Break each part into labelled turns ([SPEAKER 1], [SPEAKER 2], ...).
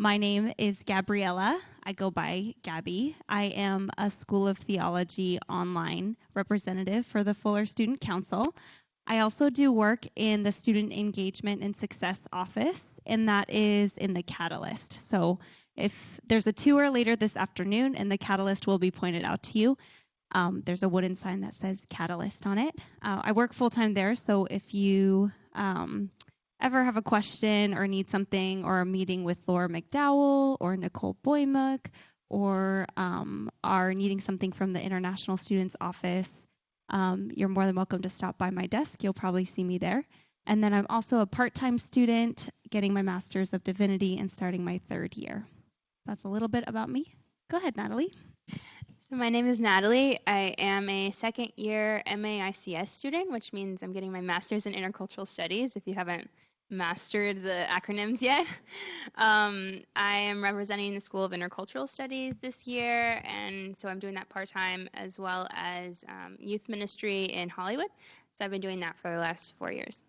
[SPEAKER 1] My name is Gabriella. I go by Gabby. I am a School of Theology online representative for the Fuller Student Council. I also do work in the Student Engagement and Success Office, and that is in the Catalyst. So if there's a tour later this afternoon and the Catalyst will be pointed out to you, there's a wooden sign that says Catalyst on it. I work full-time there, so if you ever have a question or need something or a meeting with Laura McDowell or Nicole Boymuk or are needing something from the International Students Office, you're more than welcome to stop by my desk. You'll probably see me there. And then I'm also a part-time student getting my Master's of Divinity and starting my 3rd year. That's a little bit about me. Go ahead, Natalie.
[SPEAKER 2] So my name is Natalie. I am a 2nd year MAICS student, which means I'm getting my Master's in Intercultural Studies, if you haven't mastered the acronyms yet. I am representing the School of Intercultural Studies this year, and so I'm doing that part-time as well as youth ministry in Hollywood. So I've been doing that for the last 4 years.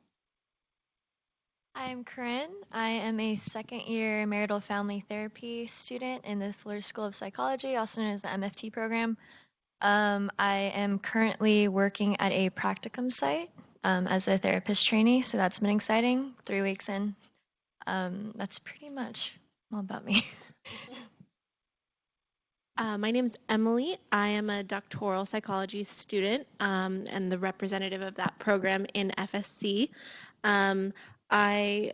[SPEAKER 3] I'm Corinne. I am a 2nd year marital family therapy student in the Fuller School of Psychology, also known as the MFT program. I am currently working at a practicum site as a therapist trainee, so that's been exciting. 3 weeks in. That's pretty much all about me.
[SPEAKER 4] My name is Emily. I am a doctoral psychology student and the representative of that program in FSC. I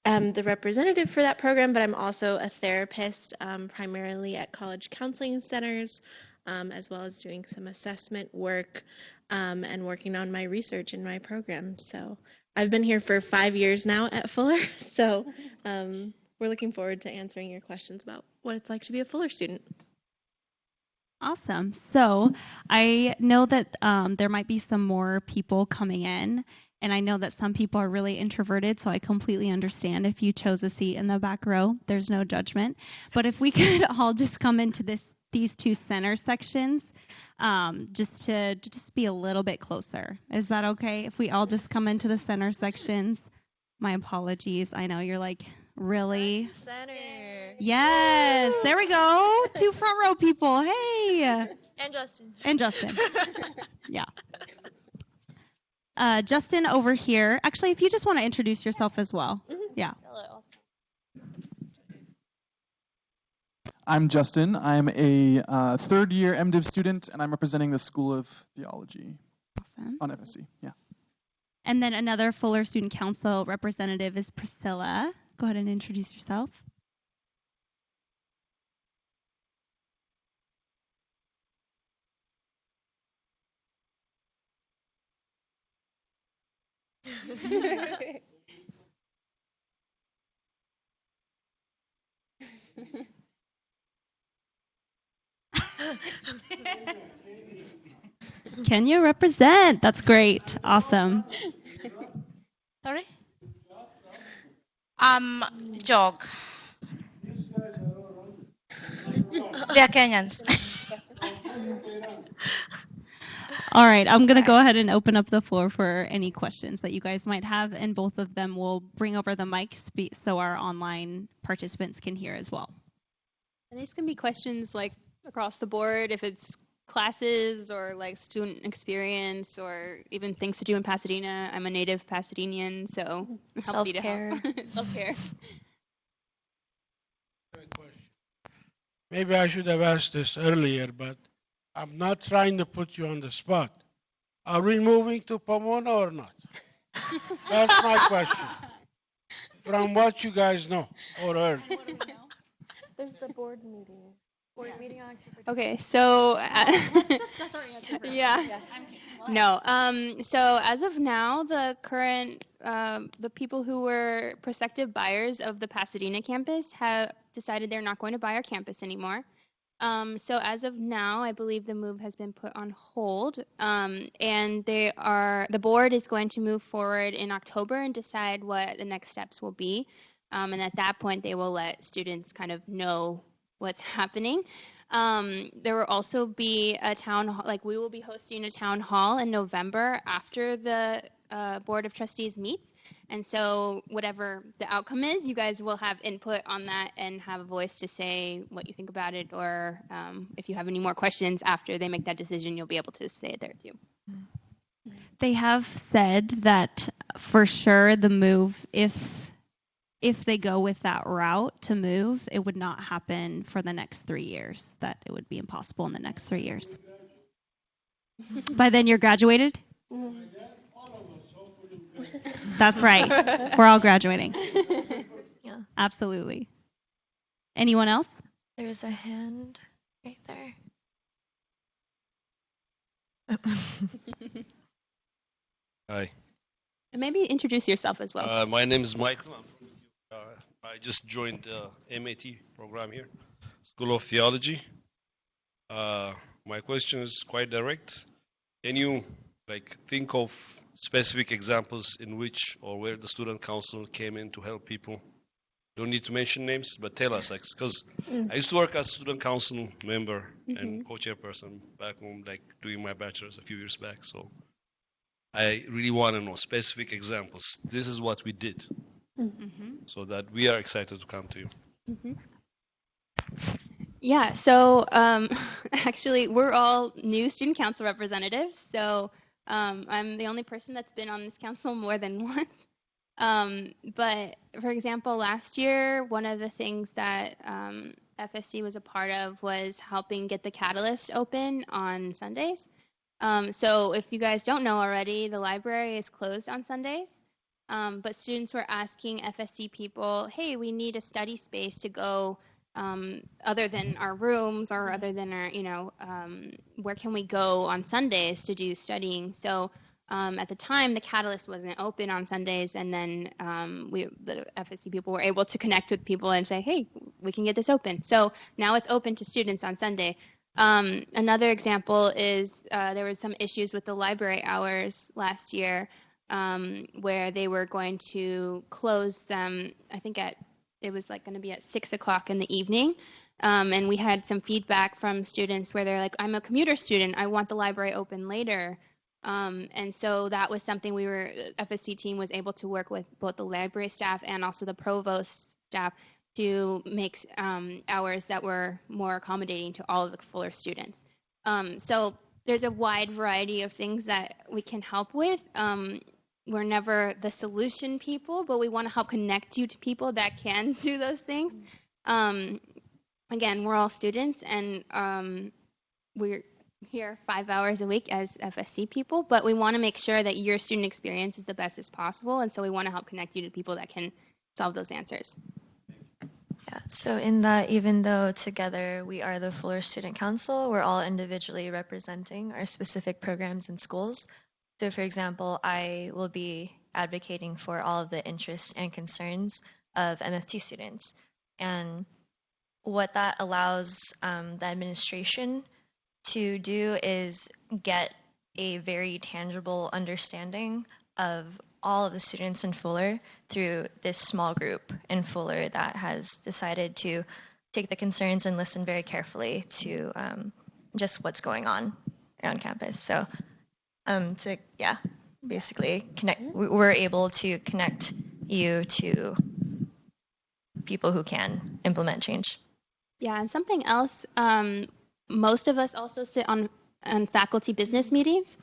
[SPEAKER 4] am the representative for that program, but I'm also a therapist primarily at college counseling centers, as well as doing some assessment work and working on my research in my program. So I've been here for 5 years now at Fuller, so we're looking forward to answering your questions about what it's like to be a Fuller student.
[SPEAKER 1] Awesome. So I know that there might be some more people coming in, and I know that some people are really introverted, so I completely understand if you chose a seat in the back row. There's no judgment. But if we could all just come into these 2 center sections, just to be a little bit closer. Is that okay? If we all just come into the center sections? My apologies. I know you're like, really?
[SPEAKER 3] Center.
[SPEAKER 1] Yes, there we go. 2 front row people. Hey.
[SPEAKER 3] And Justin.
[SPEAKER 1] And Justin. Yeah. Justin over here. Actually, if you just want to introduce yourself as well. Yeah.
[SPEAKER 3] Hello.
[SPEAKER 5] I'm Justin. I'm a 3rd year MDiv student, and I'm representing the School of Theology.
[SPEAKER 1] Awesome.
[SPEAKER 5] On FSC. Yeah.
[SPEAKER 1] And then another Fuller Student Council representative is Priscilla. Go ahead and introduce yourself. Can you represent? That's great. Awesome.
[SPEAKER 6] Sorry? Jog. We are Kenyans.
[SPEAKER 1] All right, I'm going to go ahead and open up the floor for any questions that you guys might have, and both of them will bring over the mic so our online participants can hear as well.
[SPEAKER 2] And these can be questions like across the board, if it's classes or like student experience or even things to do in Pasadena. I'm a native Pasadenian, so
[SPEAKER 3] Self-care.
[SPEAKER 2] Self-care.
[SPEAKER 7] Maybe I should have asked this earlier, but I'm not trying to put you on the spot. Are we moving to Pomona or not? That's my question. From what you guys know or heard.
[SPEAKER 4] There's the board meeting.
[SPEAKER 3] Board meeting on October.
[SPEAKER 2] Okay, so
[SPEAKER 1] Let's discuss our answer first.
[SPEAKER 2] yeah. No. So as of now, the current the people who were prospective buyers of the Pasadena campus have decided they're not going to buy our campus anymore. So as of now, I believe the move has been put on hold, and the board is going to move forward in October and decide what the next steps will be. And at that point, they will let students kind of know what's happening. There will also be a town hall, like we will be hosting a town hall in November after the Board of Trustees meets. And so whatever the outcome is, you guys will have input on that and have a voice to say what you think about it, or if you have any more questions after they make that decision, you'll be able to say it there too.
[SPEAKER 1] They have said that for sure the move, if they go with that route to move, it would not happen for the next 3 years, that it would be impossible in the next 3 years. By then you're graduated? That's right. We're all graduating.
[SPEAKER 3] Yeah.
[SPEAKER 1] Absolutely. Anyone else?
[SPEAKER 3] There's a hand right there.
[SPEAKER 8] Hi,
[SPEAKER 2] And maybe introduce yourself as well.
[SPEAKER 8] my name is Michael. I just joined the MAT program here, School of Theology. My question is quite direct. Can you think of specific examples in which or where the student council came in to help people? Don't need to mention names, but tell us, because I used to work as student council member and co-chairperson back home, doing my bachelor's a few years back. So I really want to know specific examples. This is what we did, so that we are excited to come to you.
[SPEAKER 2] Yeah, so actually, we're all new student council representatives. So I'm the only person that's been on this council more than once. But for example, last year, one of the things that FSC was a part of was helping get the Catalyst open on Sundays. So if you guys don't know already, the library is closed on Sundays. But students were asking FSC people, hey, we need a study space to go other than our rooms or other than our, where can we go on Sundays to do studying? So at the time, the Catalyst wasn't open on Sundays, and then the FSC people were able to connect with people and say, hey, we can get this open. So now it's open to students on Sunday. Another example is there were some issues with the library hours last year where they were going to close them, I think it was going to be at 6 o'clock in the evening. And we had some feedback from students where they're like, I'm a commuter student, I want the library open later. And so that was something FSC team was able to work with both the library staff and also the provost staff to make hours that were more accommodating to all of the Fuller students. So there's a wide variety of things that we can help with. We're never the solution people, but we want to help connect you to people that can do those things. Again, we're all students, and we're here 5 hours a week as FSC people, but we want to make sure that your student experience is the best as possible, and so we want to help connect you to people that can solve those answers.
[SPEAKER 3] Yeah, so in that, even though together we are the Fuller Student Council, we're all individually representing our specific programs and schools. So for example, I will be advocating for all of the interests and concerns of MFT students. And what that allows the administration to do is get a very tangible understanding of all of the students in Fuller through this small group in Fuller that has decided to take the concerns and listen very carefully to just what's going on campus. So basically we're able to connect you to people who can implement change.
[SPEAKER 2] Yeah, and something else, most of us also sit on faculty business meetings.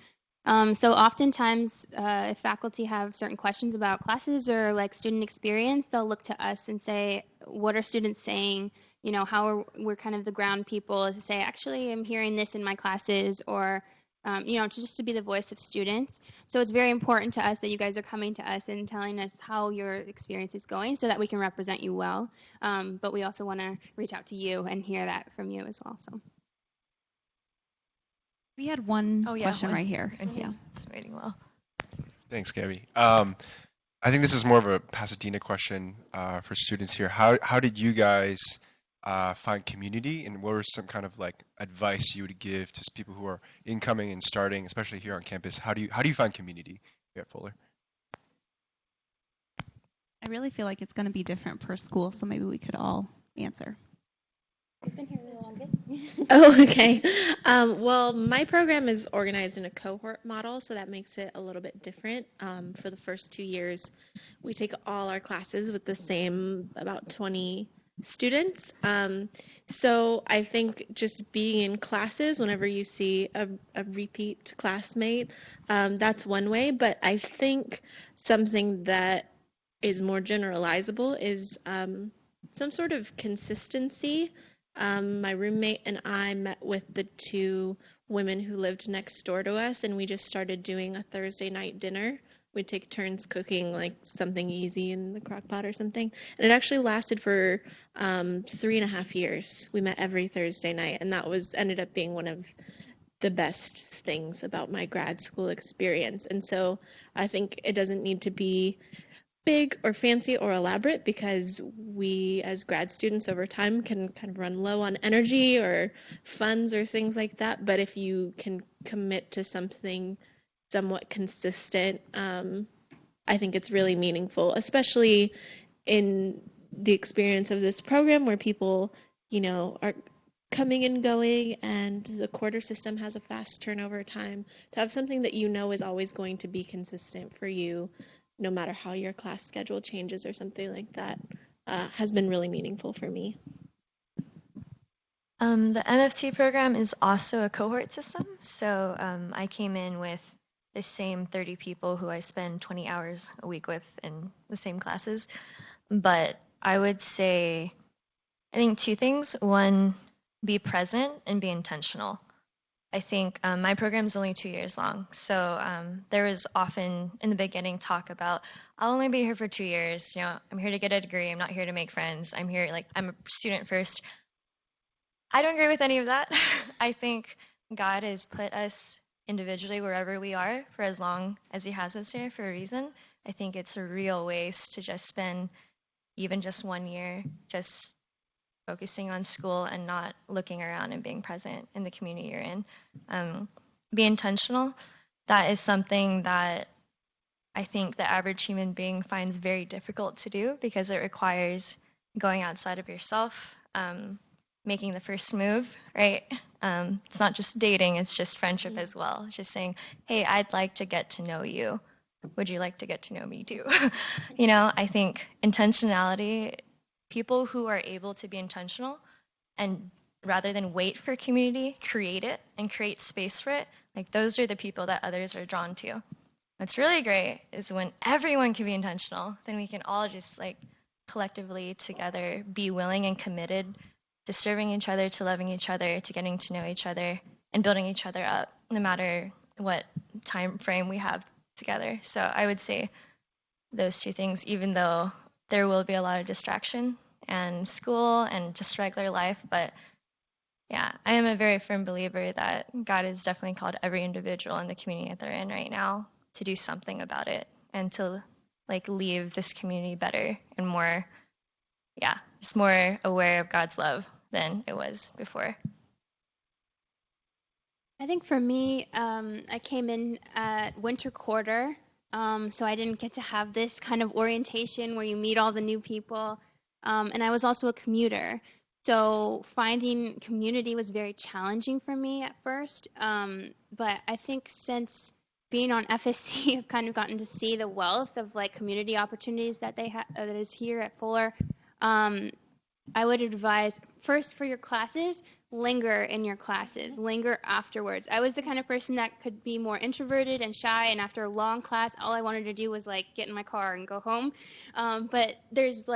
[SPEAKER 2] So oftentimes, if faculty have certain questions about classes or student experience, they'll look to us and say, what are students saying? We're kind of the ground people to say, actually, I'm hearing this in my classes, or, just to be the voice of students. So it's very important to us that you guys are coming to us and telling us how your experience is going so that we can represent you well. But we also want to reach out to you and hear that from you as well. So.
[SPEAKER 1] We had one question right here.
[SPEAKER 3] Yeah, it's waiting well.
[SPEAKER 9] Thanks, Gabby. I think this is more of a Pasadena question for students here. How did you guys find community, and what were some kind of advice you would give to people who are incoming and starting, especially here on campus? How do you find community here at Fuller?
[SPEAKER 1] I really feel like it's going to be different per school, so maybe we could all answer.
[SPEAKER 2] Been here the longest.
[SPEAKER 4] Oh, okay. Well, my program is organized in a cohort model, so that makes it a little bit different. For the first 2 years, we take all our classes with the same about 20 students. So I think just being in classes, whenever you see a repeat classmate, that's one way. But I think something that is more generalizable is some sort of consistency. My roommate and I met with the two women who lived next door to us, and we just started doing a Thursday night dinner. We'd take turns cooking like something easy in the crock pot or something. And it actually lasted for 3.5 years. We met every Thursday night, and that was ended up being one of the best things about my grad school experience. And so I think it doesn't need to be big or fancy or elaborate, because we as grad students over time can kind of run low on energy or funds or things like that. But if you can commit to something somewhat consistent, I think it's really meaningful, especially in the experience of this program where people, are coming and going, and the quarter system has a fast turnover time. To have something that is always going to be consistent for you, no matter how your class schedule changes or something like that, has been really meaningful for me.
[SPEAKER 3] The MFT program is also a cohort system. So I came in with the same 30 people who I spend 20 hours a week with in the same classes. But I would say, I think two things. One, be present and be intentional. I think my program is only 2 years long. So there was often in the beginning talk about, I'll only be here for 2 years. I'm here to get a degree. I'm not here to make friends. I'm here, I'm a student first. I don't agree with any of that. I think God has put us individually wherever we are for as long as He has us here for a reason. I think it's a real waste to just spend even just 1 year just focusing on school and not looking around and being present in the community you're in. Be intentional. That is something that I think the average human being finds very difficult to do, because it requires going outside of yourself, making the first move, right? It's not just dating, it's just friendship as well. It's just saying, hey, I'd like to get to know you. Would you like to get to know me too? I think intentionality, people who are able to be intentional and rather than wait for community, create it and create space for it, those are the people that others are drawn to. What's really great is when everyone can be intentional, then we can all just collectively together be willing and committed to serving each other, to loving each other, to getting to know each other and building each other up, no matter what time frame we have together. So I would say those two things, even though there will be a lot of distraction and school and just regular life. But yeah, I am a very firm believer that God has definitely called every individual in the community that they're in right now to do something about it and to leave this community better and more, just more aware of God's love than it was before.
[SPEAKER 2] I think for me, I came in at winter quarter, so I didn't get to have this kind of orientation where you meet all the new people. And I was also a commuter. So finding community was very challenging for me at first. But I think since being on FSC, I've kind of gotten to see the wealth of community opportunities that that is here at Fuller. I would advise first for your classes, linger in your classes, linger afterwards. I was the kind of person that could be more introverted and shy, and after a long class, all I wanted to do was get in my car and go home. But there's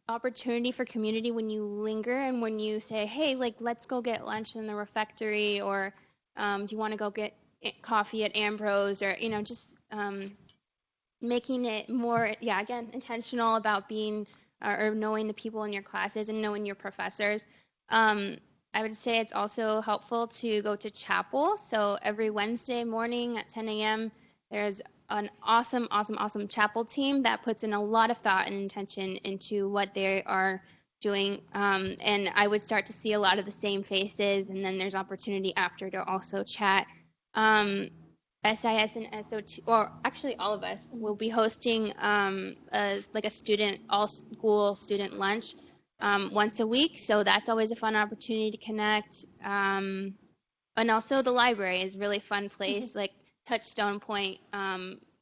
[SPEAKER 2] opportunity for community when you linger and when you say, hey, let's go get lunch in the refectory, or do you want to go get coffee at Ambrose, or just making it more, again, intentional about being or knowing the people in your classes and knowing your professors. I would say it's also helpful to go to chapel. So every Wednesday morning at 10 a.m., there's an awesome chapel team that puts in a lot of thought and intention into what they are doing. And I would start to see a lot of the same faces, and then there's opportunity after to also chat. SIS and SOT, or actually all of us, will be hosting a student, all-school student lunch once a week, so that's always a fun opportunity to connect. And also the library is a really fun place, like Touchstone Point,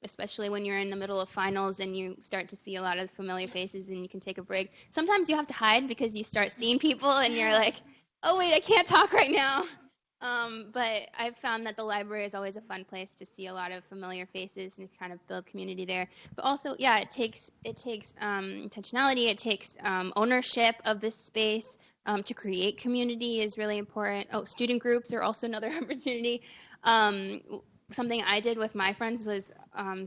[SPEAKER 2] especially when you're in the middle of finals and you start to see a lot of familiar faces and you can take a break. Sometimes you have to hide because you start seeing people and you're like, oh wait, I can't talk right now. But I've found that the library is always a fun place to see a lot of familiar faces and kind of build community there. But also, yeah, it takes intentionality. It takes ownership of this space. To create community is really important. Oh, student groups are also another opportunity. Something I did with my friends was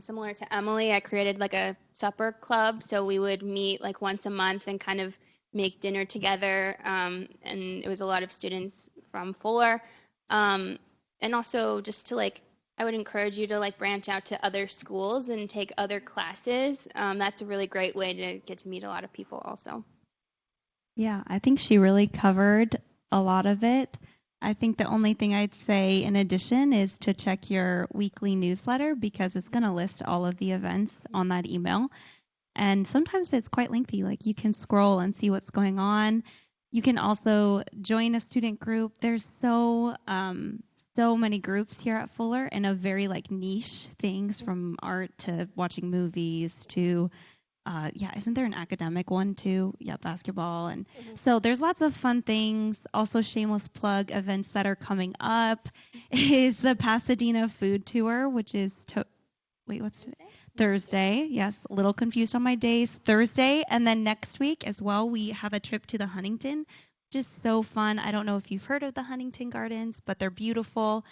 [SPEAKER 2] similar to Emily. I created like a supper club, so we would meet like once a month and kind of make dinner together. And it was a lot of students from Fuller. And also just to like, I would encourage you to like branch out to other schools and take other classes. That's a really great way to get to meet a lot of people also.
[SPEAKER 1] Yeah, I think she really covered a lot of it. I think the only thing I'd say in addition is to check your weekly newsletter because it's going to list all of the events on that email. And sometimes it's quite lengthy. Like you can scroll and see what's going on. You can also join a student group. There's so many groups here at Fuller and of very like niche things from art to watching movies to isn't there an academic one too? Yeah, basketball. And so there's lots of fun things. Also, shameless plug, events that are coming up is the Pasadena Food Tour, which is, what's today? Thursday. Yes, a little confused on my days. Thursday. And then next week as well, we have a trip to the Huntington, which is so fun. I don't know if you've heard of the Huntington Gardens, but they're beautiful.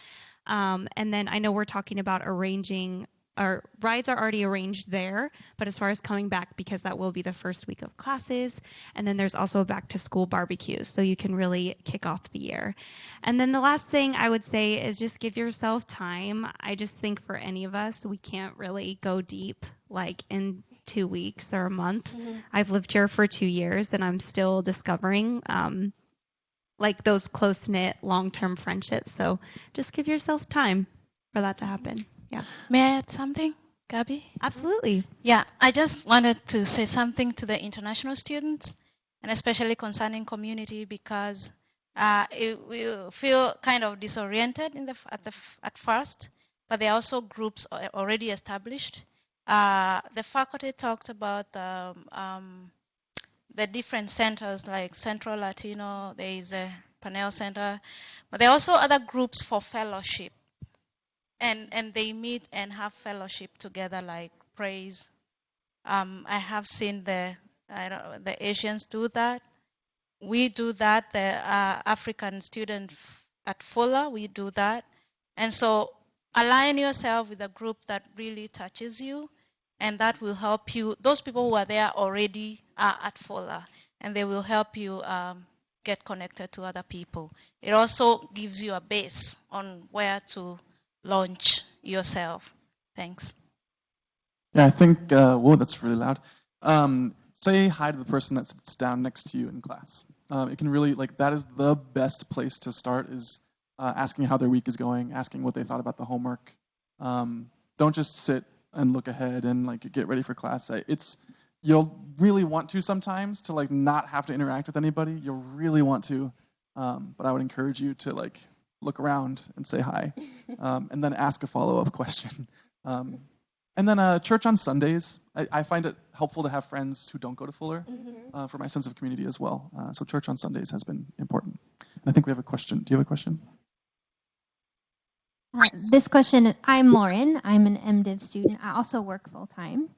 [SPEAKER 1] And then I know we're talking about arranging our rides are already arranged there, but as far as coming back, because that will be the first week of classes, and then there's also a back to school barbecue, so you can really kick off the year. And then the last thing I would say is just give yourself time. I just think for any of us, we can't really go deep like in 2 weeks or a month. I've lived here for 2 years, and I'm still discovering like those close-knit long-term friendships. So just give yourself time for that to happen. Yeah.
[SPEAKER 6] May I add something, Gabby?
[SPEAKER 1] Absolutely.
[SPEAKER 6] Yeah, I just wanted to say something to the international students, and especially concerning community, because we feel kind of disoriented at first, but there are also groups already established. The faculty talked about the different centers, like Central Latino, there is a Panel Center, but there are also other groups for fellowship. And they meet and have fellowship together, like praise. I have seen the Asians do that. We do that. The African student at Fuller, we do that. And so align yourself with a group that really touches you, and that will help you. Those people who are there already are at Fuller, and they will help you get connected to other people. It also gives you a base on where to launch yourself. Thanks.
[SPEAKER 5] Yeah, I think, whoa, that's really loud. Say hi to the person that sits down next to you in class. It can really, like, that is the best place to start is asking how their week is going, asking what they thought about the homework. Don't just sit and look ahead and, like, get ready for class. You'll really want to sometimes to, like, not have to interact with anybody. You'll really want to, but I would encourage you to, like, look around and say hi, and then ask a follow-up question. And then church on Sundays. I find it helpful to have friends who don't go to Fuller for my sense of community as well. So church on Sundays has been important. And I think we have a question. Do you have a question?
[SPEAKER 10] This question, I'm Lauren. I'm an MDiv student. I also work full-time.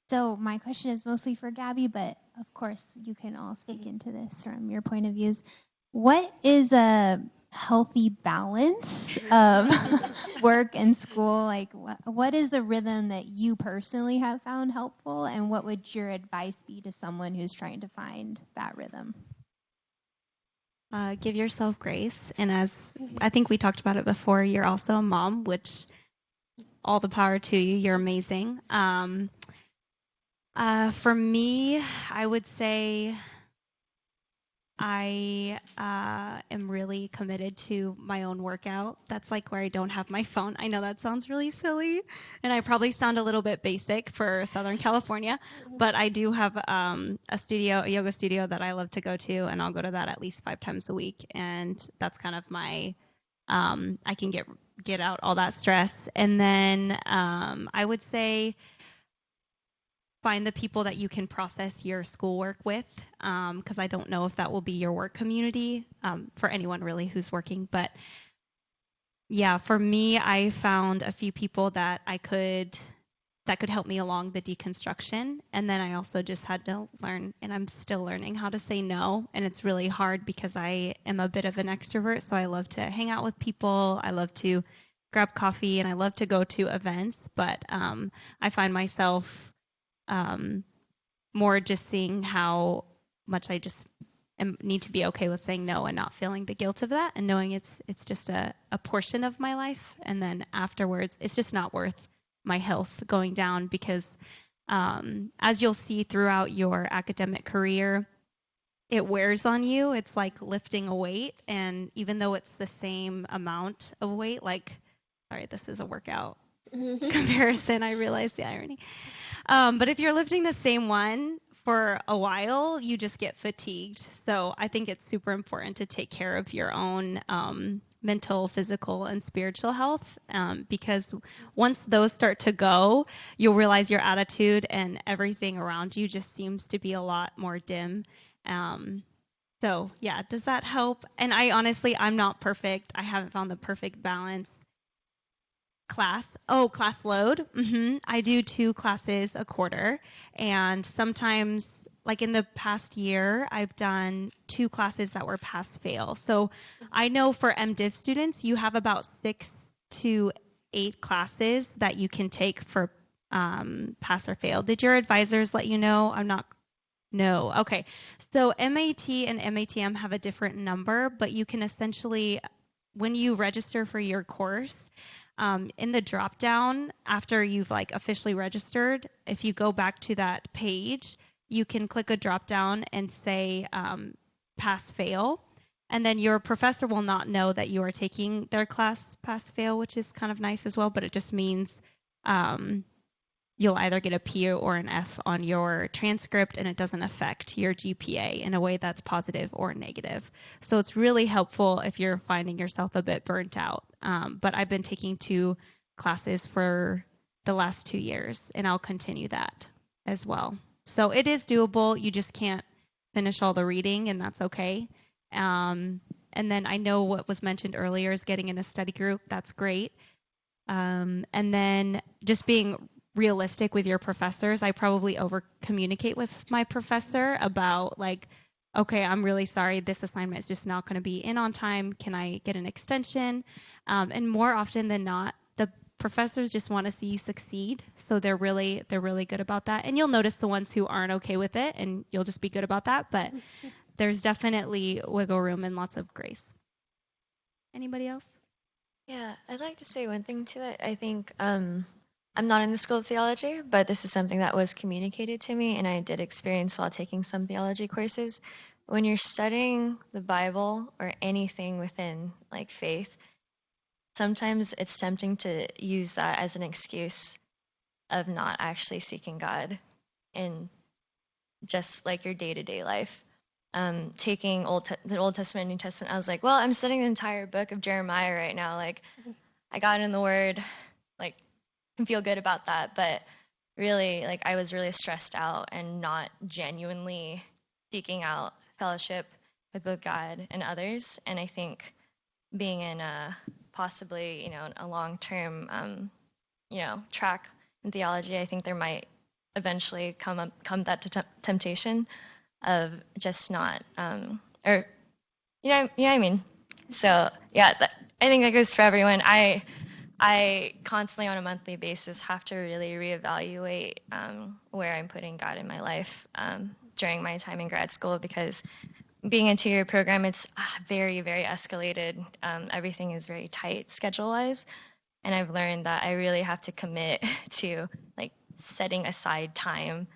[SPEAKER 10] So my question is mostly for Gabby, but of course you can all speak into this from your point of views. What is a healthy balance of work and school? Like what is the rhythm that you personally have found helpful, and what would your advice be to someone who's trying to find that rhythm?
[SPEAKER 1] Give yourself grace, and as I think we talked about it before, you're also a mom, which all the power to you. You're amazing. For me, I would say I am really committed to my own workout. That's like where I don't have my phone. I know that sounds really silly, and I probably sound a little bit basic for Southern California, but I do have a yoga studio that I love to go to, and I'll go to that at least 5 times a week, and that's kind of my I can get out all that stress. And then I would say find the people that you can process your schoolwork with, because I don't know if that will be your work community for anyone really who's working. But yeah, for me, I found a few people that could help me along the deconstruction. And then I also just had to learn, and I'm still learning how to say no. And it's really hard because I am a bit of an extrovert, so I love to hang out with people. I love to grab coffee, and I love to go to events. But I find myself more just seeing how much I just need to be okay with saying no and not feeling the guilt of that, and knowing it's just a portion of my life. And then afterwards, it's just not worth my health going down, because as you'll see throughout your academic career, it wears on you. It's like lifting a weight, and even though it's the same amount of weight, like, sorry, this is a workout comparison, I realize the irony. But if you're lifting the same one for a while, you just get fatigued. So I think it's super important to take care of your own mental, physical, and spiritual health, because once those start to go, you'll realize your attitude and everything around you just seems to be a lot more dim. So yeah, does that help? And I'm not perfect. I haven't found the perfect balance. Class load. I do 2 classes a quarter, and sometimes, like in the past year, I've done 2 classes that were pass-fail. So I know for MDiv students, you have about 6 to 8 classes that you can take for pass or fail. Did your advisors let you know? No. Okay. So MAT and MATM have a different number, but you can essentially, when you register for your course, in the drop down, after you've like officially registered, if you go back to that page, you can click a drop down and say pass fail, and then your professor will not know that you are taking their class pass fail, which is kind of nice as well, but it just means you'll either get a P or an F on your transcript, and it doesn't affect your GPA in a way that's positive or negative. So it's really helpful if you're finding yourself a bit burnt out. But I've been taking 2 classes for the last 2 years, and I'll continue that as well. So it is doable. You just can't finish all the reading, and that's okay. And then I know what was mentioned earlier is getting in a study group. That's great. And then just being realistic with your professors. I probably over communicate with my professor about like, okay, I'm really sorry, this assignment is just not going to be in on time. Can I get an extension? And more often than not, the professors just want to see you succeed. So they're really good about that. And you'll notice the ones who aren't okay with it, and you'll just be good about that. But there's definitely wiggle room and lots of grace. Anybody else?
[SPEAKER 3] Yeah, I'd like to say one thing to that. I think I'm not in the School of Theology, but this is something that was communicated to me, and I did experience while taking some theology courses. When you're studying the Bible or anything within like faith, sometimes it's tempting to use that as an excuse of not actually seeking God in just like your day-to-day life. Taking the Old Testament and New Testament, I was like, well, I'm studying the entire book of Jeremiah right now. Like, I got in the Word, like, can feel good about that, but really, like, I was really stressed out and not genuinely seeking out fellowship with both God and others. And I think being in a possibly, a long-term, track in theology, I think there might eventually come that temptation of just not, what I mean? So yeah, I think that goes for everyone. I constantly on a monthly basis have to really reevaluate where I'm putting God in my life during my time in grad school, because being a 2-year program, it's very, very escalated. Everything is very tight schedule-wise, and I've learned that I really have to commit to like setting aside time,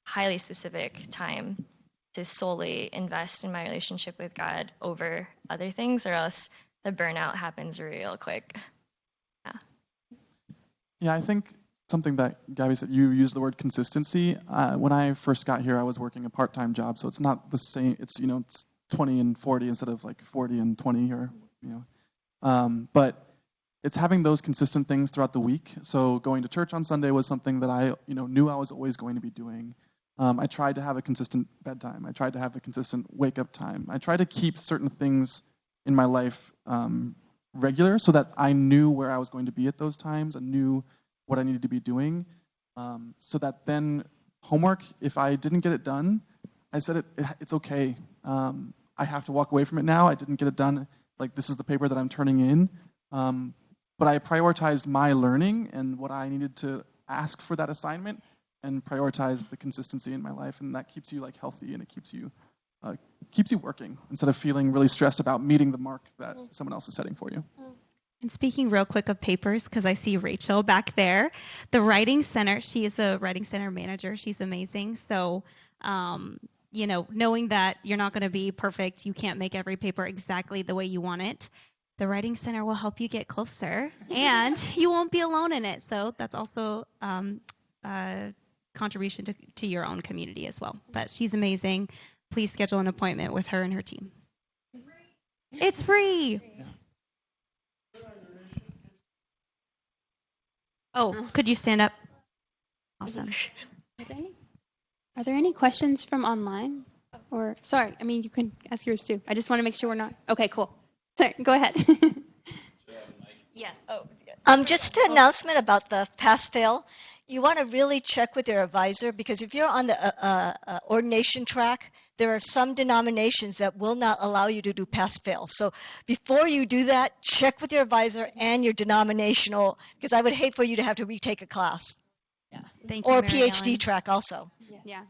[SPEAKER 3] highly specific time, to solely invest in my relationship with God over other things, or else the burnout happens real quick.
[SPEAKER 5] Yeah, I think something that Gabby said, you used the word consistency. When I first got here, I was working a part-time job, so it's not the same. It's, it's 20 and 40 instead of like 40 and 20, or, but it's having those consistent things throughout the week. So going to church on Sunday was something that I, knew I was always going to be doing. I tried to have a consistent bedtime. I tried to have a consistent wake-up time. I tried to keep certain things in my life regular so that I knew where I was going to be at those times and knew what I needed to be doing, so that then homework, if I didn't get it done, I said it's okay. I have to walk away from it now. I didn't get it done. Like, this is the paper that I'm turning in. But I prioritized my learning and what I needed to ask for that assignment, and prioritized the consistency in my life, and that keeps you healthy, and it keeps you working instead of feeling really stressed about meeting the mark that someone else is setting for you.
[SPEAKER 1] And speaking real quick of papers, because I see Rachel back there, the Writing Center, she is the Writing Center manager. She's amazing. So, knowing that you're not going to be perfect, you can't make every paper exactly the way you want it, the Writing Center will help you get closer, and you won't be alone in it. So that's also a contribution to your own community as well. But she's amazing. Please schedule an appointment with her and her team. It's free.
[SPEAKER 5] Yeah.
[SPEAKER 1] Oh, could you stand up? Awesome.
[SPEAKER 2] Are there any questions from online? Or, sorry, you can ask yours too. I just want to make sure we're not. Okay, cool. Sorry, go ahead.
[SPEAKER 1] Yes.
[SPEAKER 11] Just an announcement about the pass-fail. You want to really check with your advisor, because if you're on the ordination track, there are some denominations that will not allow you to do pass-fail. So before you do that, check with your advisor and your denominational, because I would hate for you to have to retake a class.
[SPEAKER 1] Yeah. Thank you,
[SPEAKER 11] Or a
[SPEAKER 1] Mary
[SPEAKER 11] PhD
[SPEAKER 1] Ellen.
[SPEAKER 11] track also.
[SPEAKER 2] Yeah.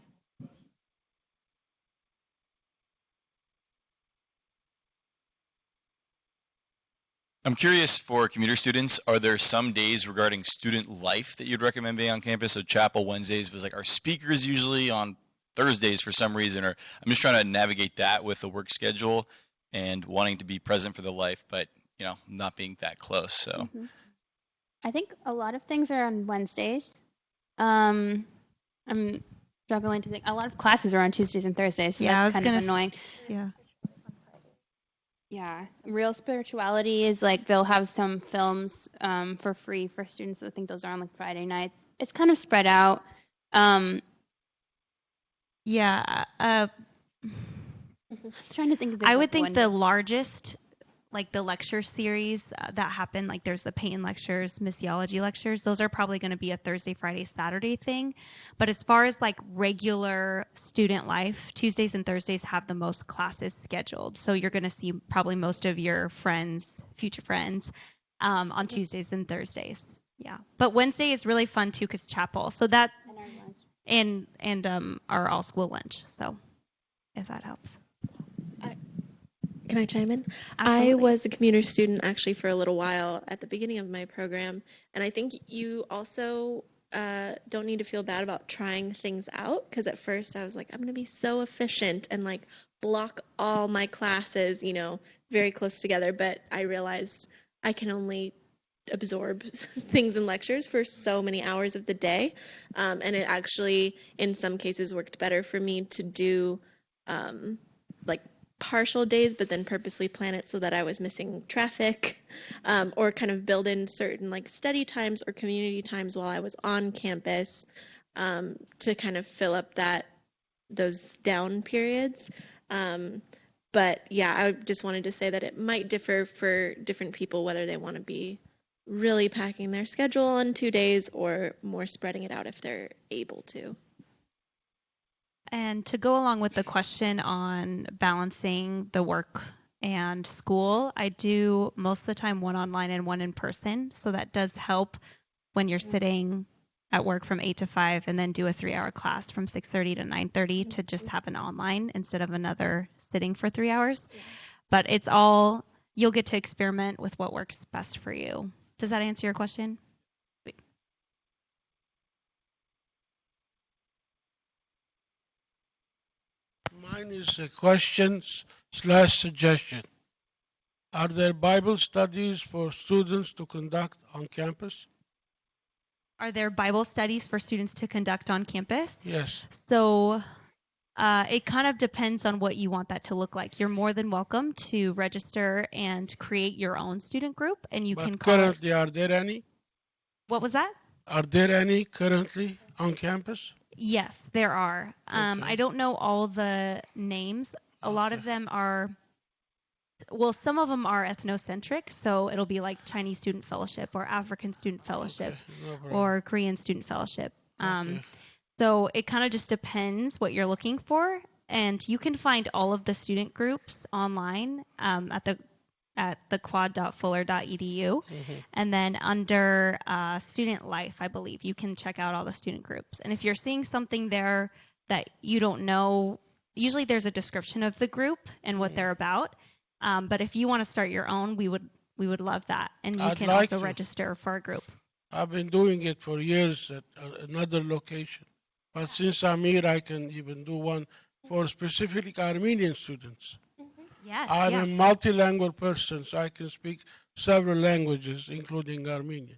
[SPEAKER 12] I'm curious, for commuter students, are there some days regarding student life that you'd recommend being on campus? So chapel Wednesdays was our speakers usually on Thursdays for some reason, or I'm just trying to navigate that with the work schedule and wanting to be present for the life, but not being that close. So
[SPEAKER 2] Mm-hmm. I think a lot of things are on Wednesdays. I'm struggling to think. A lot of classes are on Tuesdays and Thursdays, so
[SPEAKER 1] Yeah,
[SPEAKER 2] that's kind of annoying.
[SPEAKER 1] Yeah.
[SPEAKER 2] Yeah, Real Spirituality is they'll have some films for free for students. I think those are on Friday nights. It's kind of spread out.
[SPEAKER 1] Yeah.
[SPEAKER 2] Trying to think of.
[SPEAKER 1] I would think the largest, the lecture series that happen, there's the Peyton lectures, missiology lectures, those are probably going to be a Thursday, Friday, Saturday thing. But as far as regular student life, Tuesdays and Thursdays have the most classes scheduled. So you're going to see probably most of your friends, future friends, on Tuesdays and Thursdays. Yeah. But Wednesday is really fun too, because chapel. So that, and our all school lunch. So if that helps.
[SPEAKER 4] Can I chime in?
[SPEAKER 1] Absolutely.
[SPEAKER 4] I was a commuter student actually for a little while at the beginning of my program, and I think you also don't need to feel bad about trying things out, because at first I was like, I'm going to be so efficient and block all my classes, very close together, but I realized I can only absorb things in lectures for so many hours of the day, and it actually in some cases worked better for me to do partial days, but then purposely plan it so that I was missing traffic, or kind of build in certain study times or community times while I was on campus, to kind of fill up those down periods. But yeah, I just wanted to say that it might differ for different people, whether they want to be really packing their schedule on 2 days or more spreading it out if they're able to.
[SPEAKER 1] And to go along with the question on balancing the work and school, I do most of the time one online and one in person. So that does help when you're sitting at work from 8 to 5 and then do a 3-hour class from 6:30 to 9:30 to just have an online instead of another sitting for 3 hours. But it's all, you'll get to experiment with what works best for you. Does that answer your question?
[SPEAKER 7] Mine is a question/suggestion. Are there Bible studies for students to conduct on campus?
[SPEAKER 1] Are there Bible studies for students to conduct on campus?
[SPEAKER 7] Yes.
[SPEAKER 1] So it kind of depends on what you want that to look like. You're more than welcome to register and create your own student group, and you can
[SPEAKER 7] But
[SPEAKER 1] call it.
[SPEAKER 7] currently, are there any?
[SPEAKER 1] What was that?
[SPEAKER 7] Are there any currently on campus?
[SPEAKER 1] Yes, there are.
[SPEAKER 7] Okay.
[SPEAKER 1] I don't know all the names. A lot of
[SPEAKER 7] Okay.
[SPEAKER 1] them are, well, some of them are ethnocentric, so it'll be like Chinese Student Fellowship or African Student Fellowship
[SPEAKER 7] Okay, no problem.
[SPEAKER 1] or Korean Student Fellowship.
[SPEAKER 7] Okay.
[SPEAKER 1] So it kind of just depends what you're looking for, and you can find all of the student groups online at the quad.fuller.edu. And then under student life, I believe, you can check out all the student groups. And if you're seeing something there that you don't know, usually there's a description of the group and what they're about. But if you want to start your own, we would love that. And you
[SPEAKER 7] I'd
[SPEAKER 1] can
[SPEAKER 7] like
[SPEAKER 1] also
[SPEAKER 7] to.
[SPEAKER 1] register for a group.
[SPEAKER 7] I've been doing it for years at another location. But since I'm here, I can even do one for specifically Armenian students.
[SPEAKER 1] Yes.
[SPEAKER 7] I'm
[SPEAKER 1] yeah.
[SPEAKER 7] a multilingual person, so I can speak several languages, including Armenian.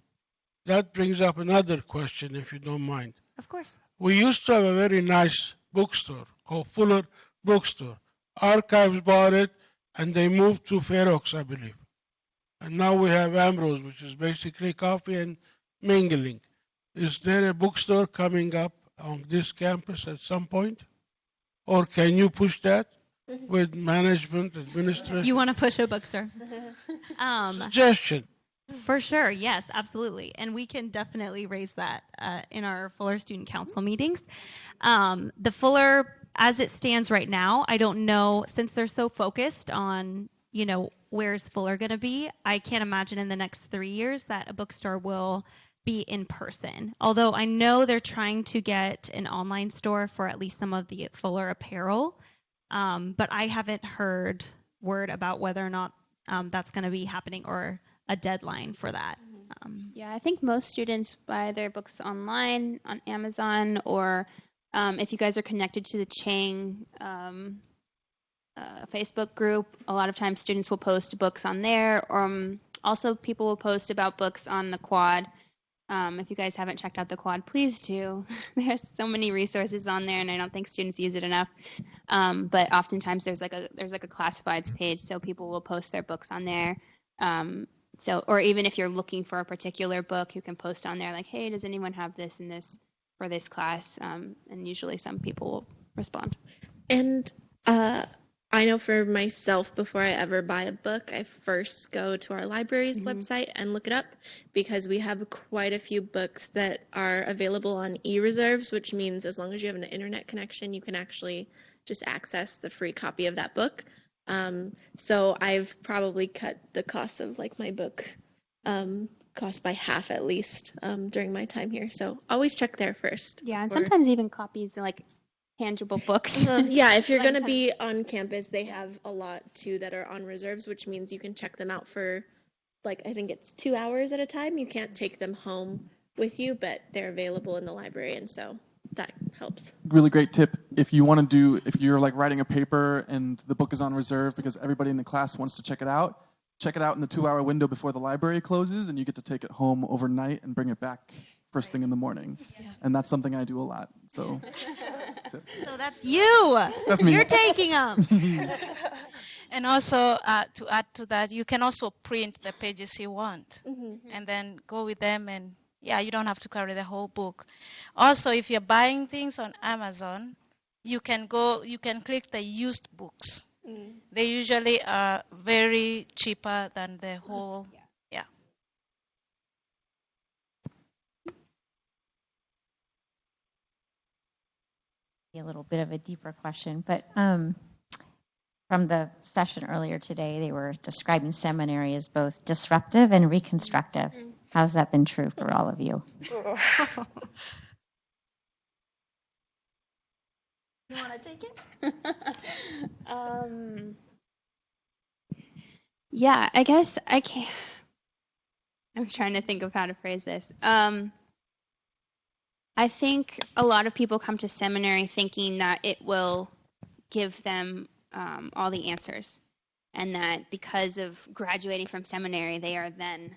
[SPEAKER 7] That brings up another question, if you don't mind.
[SPEAKER 1] Of course.
[SPEAKER 7] We used to have a very nice bookstore called Fuller Bookstore. Archives bought it, and they moved to Fair Oaks, I believe. And now we have Ambrose, which is basically coffee and mingling. Is there a bookstore coming up on this campus at some point? Or can you push that with management, administration?
[SPEAKER 1] You want to push a bookstore?
[SPEAKER 7] Suggestion.
[SPEAKER 1] For sure, yes, absolutely. And we can definitely raise that in our Fuller Student Council meetings. The Fuller, as it stands right now, I don't know, since they're so focused on, where's Fuller going to be, I can't imagine in the next 3 years that a bookstore will be in person. Although I know they're trying to get an online store for at least some of the Fuller apparel, but I haven't heard word about whether or not that's going to be happening or a deadline for that.
[SPEAKER 2] Yeah, I think most students buy their books online on Amazon, or if you guys are connected to the Chang Facebook group, a lot of times students will post books on there. Also, people will post about books on the Quad. If you guys haven't checked out the Quad, please do. There's so many resources on there, and I don't think students use it enough. But oftentimes there's like a classifieds page, so people will post their books on there. Or even if you're looking for a particular book, you can post on there like, hey, does anyone have this and this for this class? And usually some people will respond.
[SPEAKER 4] And I know for myself, before I ever buy a book, I first go to our library's website and look it up, because we have quite a few books that are available on e-reserves, which means as long as you have an internet connection, you can actually just access the free copy of that book. So I've probably cut the cost of like my book cost by half at least during my time here. So always check there first.
[SPEAKER 2] Yeah, and sometimes even copies like tangible books.
[SPEAKER 4] Yeah, if you're
[SPEAKER 2] Like
[SPEAKER 4] going to be on campus, they have a lot too that are on reserves, which means you can check them out for like, I think it's 2 hours at a time. You can't take them home with you, but they're available in the library, and so that helps.
[SPEAKER 5] Really great tip. If you're like writing a paper and the book is on reserve because everybody in the class wants to check it out in the 2 hour window before the library closes, and you get to take it home overnight and bring it back first thing in the morning. Yeah. And that's something I do a lot. So
[SPEAKER 1] that's you.
[SPEAKER 5] That's me.
[SPEAKER 1] You're taking them.
[SPEAKER 6] And also, to add to that, you can also print the pages you want and then go with them, and you don't have to carry the whole book. Also, if you're buying things on Amazon, you can click the used books. They usually are very cheaper than the whole.
[SPEAKER 13] A little bit of a deeper question, but from the session earlier today, they were describing seminary as both disruptive and reconstructive. How's that been true for all of you?
[SPEAKER 11] You want to take it?
[SPEAKER 2] Yeah, I guess I can't. I'm trying to think of how to phrase this. I think a lot of people come to seminary thinking that it will give them all the answers, and that because of graduating from seminary, they are then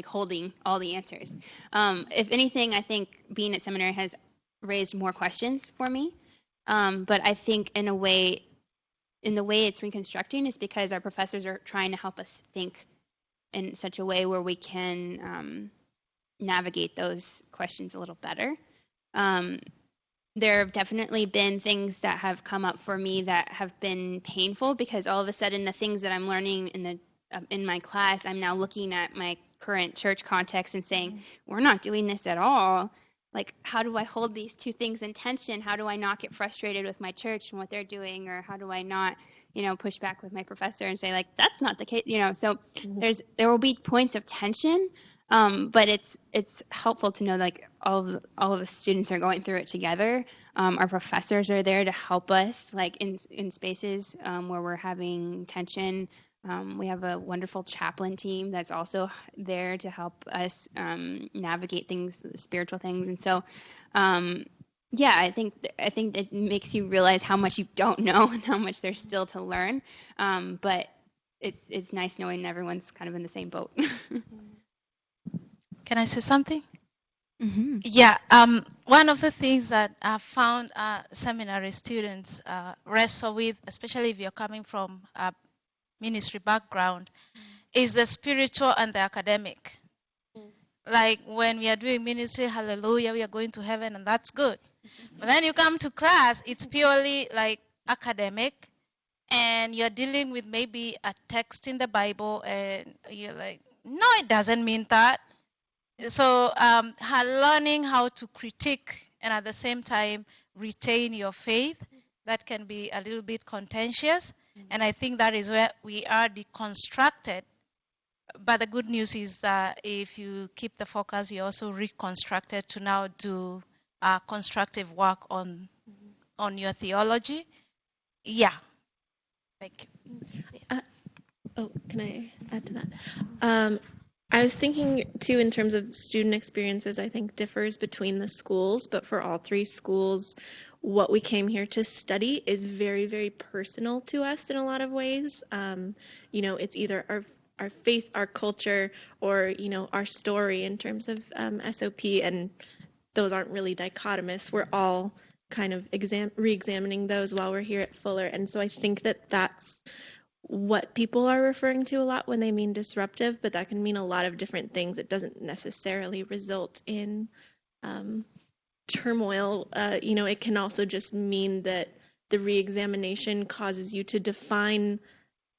[SPEAKER 2] holding all the answers. If anything, I think being at seminary has raised more questions for me. But I think in the way it's reconstructing is because our professors are trying to help us think in such a way where we can navigate those questions a little better. There have definitely been things that have come up for me that have been painful, because all of a sudden the things that I'm learning in my class, I'm now looking at my current church context and saying, we're not doing this at all. Like, how do I hold these two things in tension? How do I not get frustrated with my church and what they're doing? Or how do I not, push back with my professor and say, like, that's not the case, So there will be points of tension, but it's helpful to know, like, all of the students are going through it together. Our professors are there to help us, like, in spaces where we're having tension. We have a wonderful chaplain team that's also there to help us navigate things, spiritual things. And so, I think it makes you realize how much you don't know and how much there's still to learn. But it's nice knowing everyone's kind of in the same boat.
[SPEAKER 6] Can I say something?
[SPEAKER 1] Mm-hmm.
[SPEAKER 6] Yeah. One of the things that I found seminary students wrestle with, especially if you're coming from a ministry background, is the spiritual and the academic. Like when we are doing ministry, hallelujah, we are going to heaven, and that's good. But then you come to class, it's purely like academic, and you're dealing with maybe a text in the Bible, and you're like, no, it doesn't mean that. So learning how to critique and at the same time retain your faith, that can be a little bit contentious. And I think that is where we are deconstructed. But the good news is that if you keep the focus, you're also reconstructed to now do constructive work on your theology. Yeah. Thank you.
[SPEAKER 4] Can I add to that? I was thinking, too, in terms of student experiences, I think differs between the schools, but for all three schools, what we came here to study is very, very personal to us in a lot of ways. It's either our faith, our culture, or, our story in terms of SOP, and those aren't really dichotomous. We're all kind of re-examining those while we're here at Fuller, and so I think that that's what people are referring to a lot when they mean disruptive, but that can mean a lot of different things. It doesn't necessarily result in turmoil. It can also just mean that the re-examination causes you to define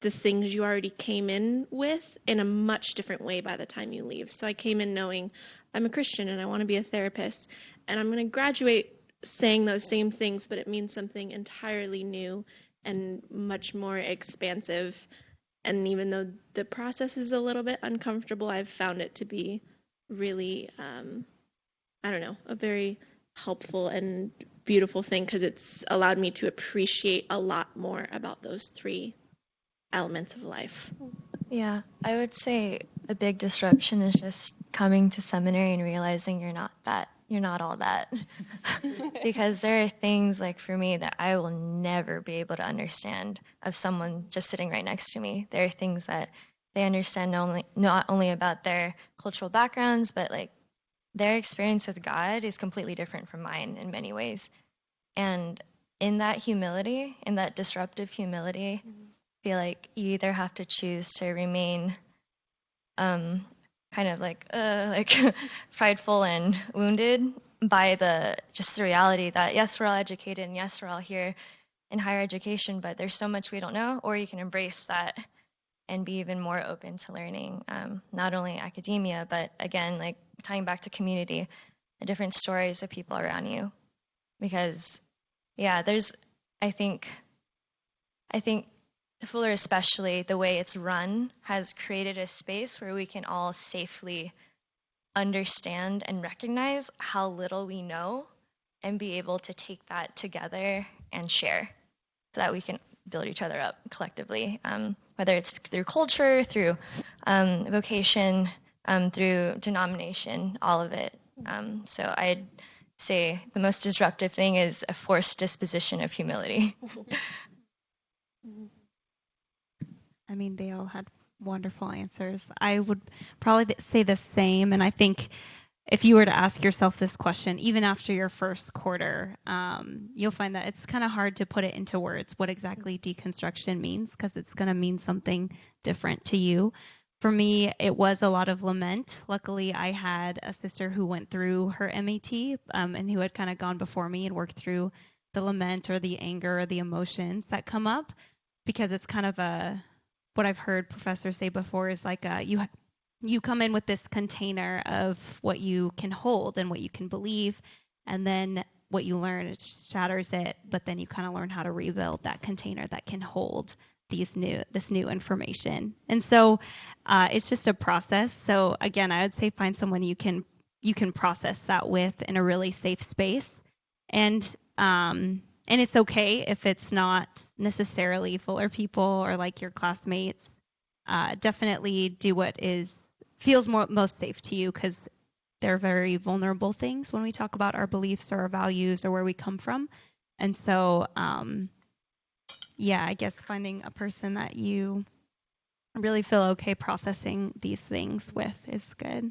[SPEAKER 4] the things you already came in with in a much different way by the time you leave. So I came in knowing I'm a Christian and I want to be a therapist, and I'm going to graduate saying those same things, but it means something entirely new and much more expansive. And even though the process is a little bit uncomfortable, I've found it to be really, a very helpful and beautiful thing, because it's allowed me to appreciate a lot more about those three elements of life.
[SPEAKER 3] Yeah, I would say a big disruption is just coming to seminary and realizing you're not all that. Because there are things, like for me, that I will never be able to understand of someone just sitting right next to me. There are things that they understand not only about their cultural backgrounds, but like their experience with God is completely different from mine in many ways. And in that humility, in that disruptive humility, I feel like you either have to choose to remain kind of like prideful and wounded by the reality that, yes, we're all educated, and yes, we're all here in higher education, but there's so much we don't know, or you can embrace that and be even more open to learning, not only academia, but again, like tying back to community, the different stories of people around you. Because, yeah, I think Fuller, especially the way it's run, has created a space where we can all safely understand and recognize how little we know and be able to take that together and share so that we can build each other up collectively, whether it's through culture, through vocation, through denomination, all of it. So I'd say the most disruptive thing is a forced disposition of humility.
[SPEAKER 1] I mean, they all had wonderful answers. I would probably say the same. And I think if you were to ask yourself this question, even after your first quarter, you'll find that it's kind of hard to put it into words what exactly deconstruction means, because it's going to mean something different to you. For me, it was a lot of lament. Luckily, I had a sister who went through her MAT and who had kind of gone before me and worked through the lament or the anger or the emotions that come up, because it's kind of what I've heard professors say before is like you come in with this container of what you can hold and what you can believe, and then what you learn, it shatters it, but then you kind of learn how to rebuild that container that can hold this new information. And so it's just a process. So again, I would say find someone you can process that with in a really safe space. And it's okay if it's not necessarily Fuller people or like your classmates. Definitely do what feels most safe to you, because they're very vulnerable things when we talk about our beliefs or our values or where we come from. And so, I guess finding a person that you really feel okay processing these things with is good.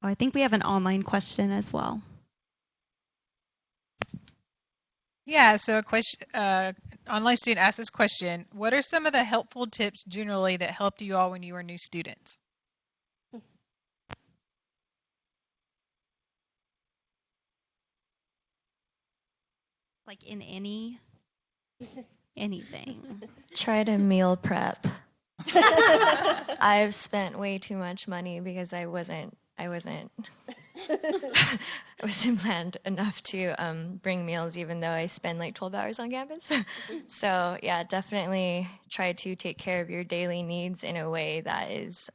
[SPEAKER 1] Oh, I think we have an online question as well.
[SPEAKER 14] Yeah, so a question, online student asked this question: what are some of the helpful tips generally that helped you all when you were new students?
[SPEAKER 1] Like in anything.
[SPEAKER 3] Try to meal prep. I've spent way too much money because I wasn't planned enough to bring meals, even though I spend like 12 hours on campus. So yeah, definitely try to take care of your daily needs in a way that is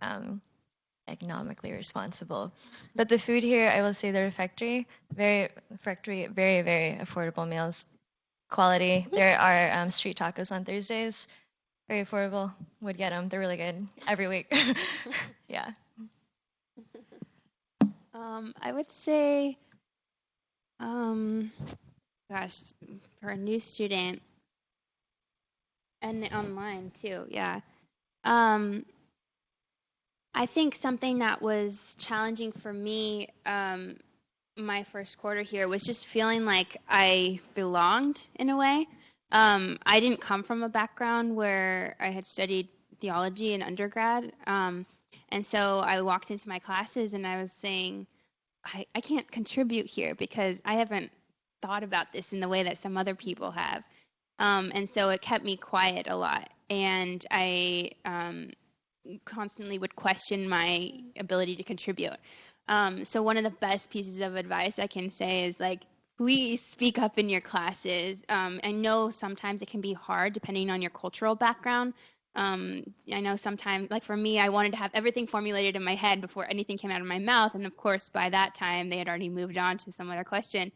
[SPEAKER 3] economically responsible. But the food here, I will say the refectory, very, very affordable meals. Quality. There are street tacos on Thursdays. Very affordable. Would get them. They're really good every week. Yeah.
[SPEAKER 2] I would say, gosh, for a new student, and online too, yeah. I think something that was challenging for me my first quarter here was just feeling like I belonged in a way. I didn't come from a background where I had studied theology in undergrad. And so I walked into my classes and I was saying, I can't contribute here because I haven't thought about this in the way that some other people have. And so it kept me quiet a lot. And I constantly would question my ability to contribute. So one of the best pieces of advice I can say is like, please speak up in your classes. I know sometimes it can be hard depending on your cultural background. I know sometimes, like for me, I wanted to have everything formulated in my head before anything came out of my mouth. And of course, by that time, they had already moved on to some other question.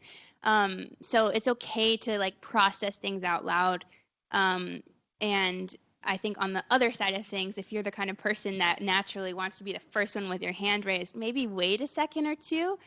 [SPEAKER 2] So it's okay to like process things out loud. And I think on the other side of things, if you're the kind of person that naturally wants to be the first one with your hand raised, maybe wait a second or two,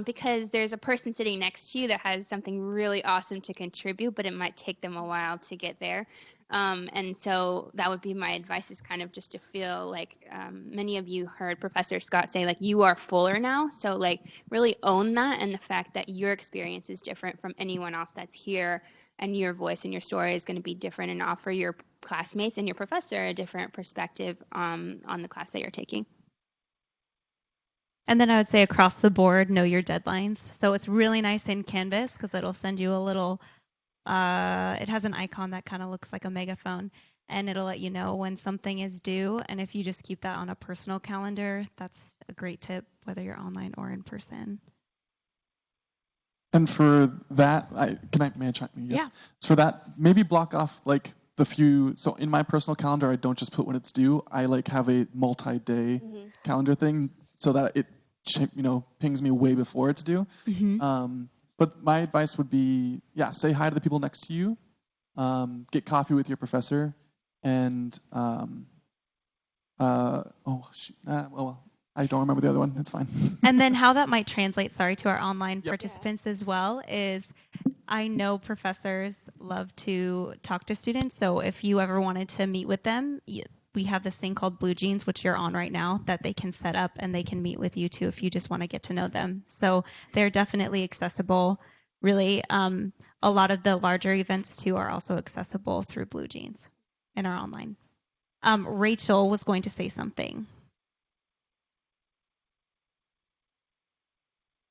[SPEAKER 2] because there's a person sitting next to you that has something really awesome to contribute, but it might take them a while to get there. And so that would be my advice, is kind of just to feel like many of you heard Professor Scott say, like, you are Fuller now. So like really own that, and the fact that your experience is different from anyone else that's here, and your voice and your story is going to be different, and offer your classmates and your professor a different perspective on the class that you're taking.
[SPEAKER 1] And then I would say across the board, know your deadlines. So it's really nice in Canvas because it'll send you a little, it has an icon that kind of looks like a megaphone, and it'll let you know when something is due. And if you just keep that on a personal calendar, that's a great tip, whether you're online or in person.
[SPEAKER 5] And for that, may I chime in?
[SPEAKER 1] Yeah.
[SPEAKER 5] So for that, maybe block off like the few. So in my personal calendar, I don't just put when it's due. I like have a multi-day calendar thing so that it pings me way before it's due. But my advice would be, say hi to the people next to you, get coffee with your professor, and Well, I don't remember the other one. It's fine.
[SPEAKER 1] And then how that might translate, to our online
[SPEAKER 5] Yep.
[SPEAKER 1] participants as well is I know professors love to talk to students. So if you ever wanted to meet with them, we have this thing called Blue Jeans, which you're on right now, that they can set up and they can meet with you too if you just want to get to know them. So they're definitely accessible. Really, a lot of the larger events too are also accessible through Blue Jeans and our online. Rachel was going to say something.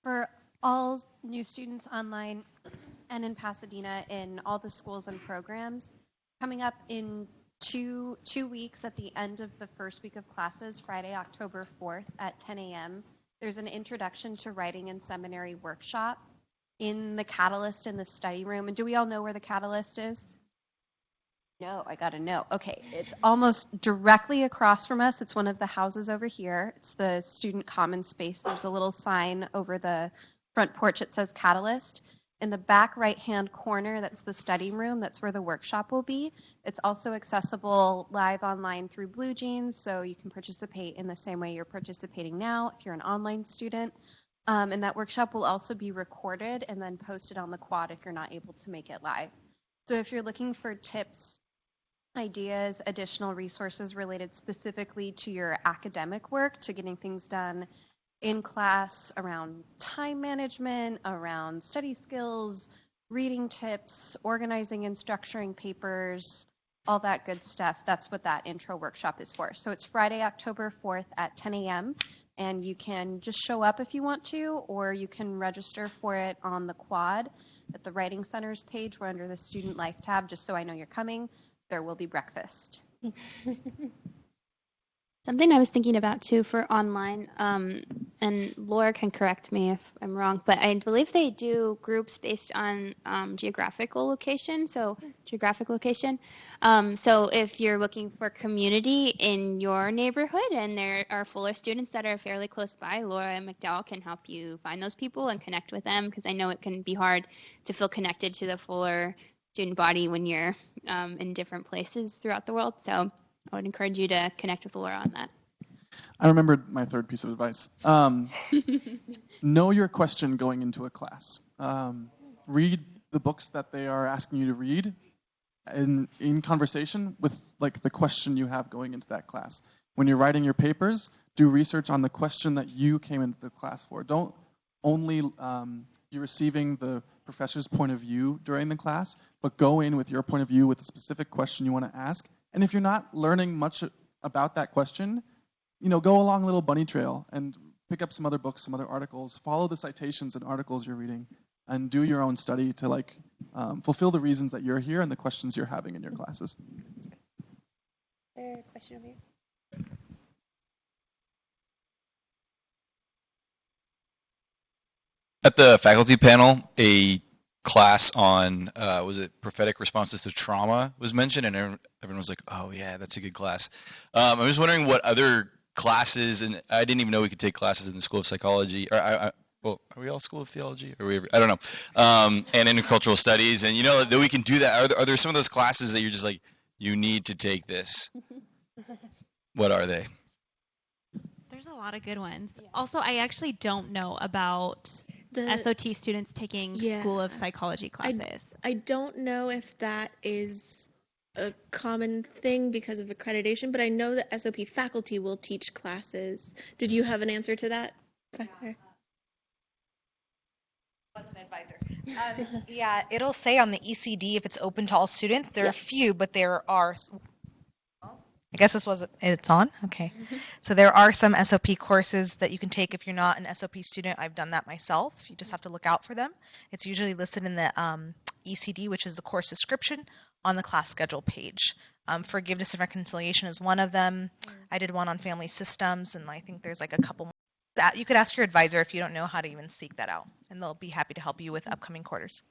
[SPEAKER 15] For all new students online and in Pasadena in all the schools and programs, coming up in two weeks at the end of the first week of classes, Friday, October 4th at 10 a.m., there's an Introduction to Writing in Seminary workshop in the Catalyst in the study room. And do we all know where the Catalyst is? No, I got to know. Okay, it's almost directly across from us. It's one of the houses over here. It's the student common space. There's a little sign over the front porch. It says Catalyst. In the back right-hand corner, that's the study room. That's where the workshop will be. It's also accessible live online through Blue Jeans, so you can participate in the same way you're participating now if you're an online student. And that workshop will also be recorded and then posted on the quad if you're not able to make it live. So if you're looking for tips, ideas, additional resources related specifically to your academic work, to getting things done in class around time management, around study skills, reading tips, organizing and structuring papers, all that good stuff. That's what that intro workshop is for. So it's Friday, October 4th at 10 a.m. And you can just show up if you want to, or you can register for it on the quad at the Writing Centers page. We're under the Student Life tab, just so I know you're coming. There will be breakfast.
[SPEAKER 2] Something I was thinking about too for online, and Laura can correct me if I'm wrong, but I believe they do groups based on geographical location. So if you're looking for community in your neighborhood and there are Fuller students that are fairly close by, Laura and McDowell can help you find those people and connect with them, because I know it can be hard to feel connected to the Fuller student body when you're in different places throughout the world. So I would encourage you to connect with Laura on that.
[SPEAKER 5] I remembered my third piece of advice. Know your question going into a class. Read the books that they are asking you to read in conversation with the question you have going into that class. When you're writing your papers, do research on the question that you came into the class for. Don't only be receiving the professor's point of view during the class, but go in with your point of view with a specific question you want to ask. And if you're not learning much about that question, go along a little bunny trail and pick up some other books, some other articles, follow the citations and articles you're reading, and do your own study to fulfill the reasons that you're here and the questions you're having in your classes.
[SPEAKER 2] Question over here.
[SPEAKER 12] At the faculty panel, a class on was it prophetic responses to trauma was mentioned, and everyone was like, "Oh yeah, that's a good class." I was wondering what other classes, and I didn't even know we could take classes in the School of Psychology. Or well, are we all School of Theology? Are we? I don't know. And intercultural studies, and that we can do that. Are there some of those classes that you're just like, you need to take this? What are they?
[SPEAKER 1] There's a lot of good ones. Yeah. Also, I actually don't know about the SOT students taking School of Psychology classes.
[SPEAKER 4] I don't know if that is a common thing because of accreditation, but I know that SOP faculty will teach classes. Did you have an answer to that?
[SPEAKER 16] Was an advisor. Yeah, it'll say on the ECD if it's open to all students. There are a few, but there are. I guess it's on? Okay. So there are some SOP courses that you can take if you're not an SOP student. I've done that myself. You just have to look out for them. It's usually listed in the ECD, which is the course description, on the class schedule page. Forgiveness and reconciliation is one of them. I did one on family systems, and I think there's a couple more. You could ask your advisor if you don't know how to even seek that out, and they'll be happy to help you with upcoming quarters.